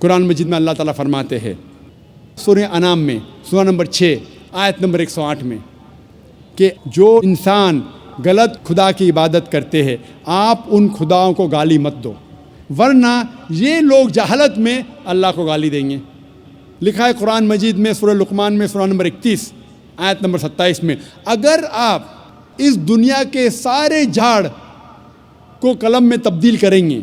قرآن مجید میں اللہ تعالیٰ فرماتے ہیں سورہ انعام میں سورہ نمبر 6 آیت نمبر 108 میں کہ جو انسان غلط خدا کی عبادت کرتے ہیں آپ ان خداؤں کو گالی مت دو ورنہ یہ لوگ جہالت میں اللہ کو گالی دیں گے۔ لکھا ہے قرآن مجید میں سورہ لقمان میں سورہ نمبر 31 آیت نمبر 27 میں اگر آپ اس دنیا کے سارے جھاڑ کو قلم میں تبدیل کریں گے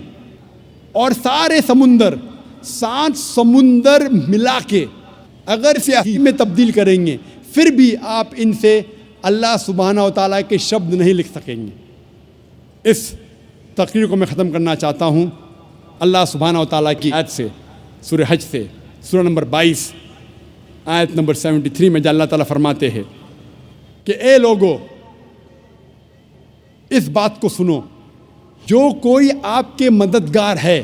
اور سارے سمندر 7 سمندر ملا کے اگر سیاہی میں تبدیل کریں گے پھر بھی آپ ان سے اللہ سبحانہ و تعالیٰ کے شبد نہیں لکھ سکیں گے۔ اس تقریر کو میں ختم کرنا چاہتا ہوں اللہ سبحانہ و تعالیٰ کی آیت سے سورہ حج سے سورہ نمبر 22 آیت نمبر 73 میں جہاں اللہ تعالیٰ فرماتے ہیں کہ اے لوگو اس بات کو سنو جو کوئی آپ کے مددگار ہے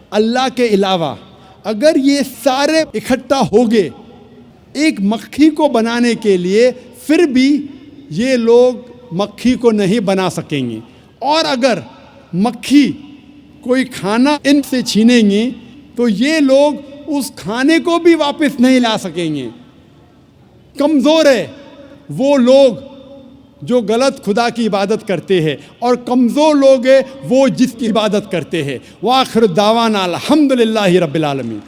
اللہ کے علاوہ اگر یہ سارے اکٹھا ہو گئے ایک مکھی کو بنانے کے لیے پھر بھی یہ لوگ مکھی کو نہیں بنا سکیں گے اور اگر مکھی کوئی کھانا ان سے چھینیں گے تو یہ لوگ اس کھانے کو بھی واپس نہیں لا سکیں گے۔ کمزور ہے وہ لوگ جو غلط خدا کی عبادت کرتے ہیں اور کمزور لوگ ہیں وہ جس کی عبادت کرتے ہیں۔ وآخر دعوانا الحمدللہ رب العالمین۔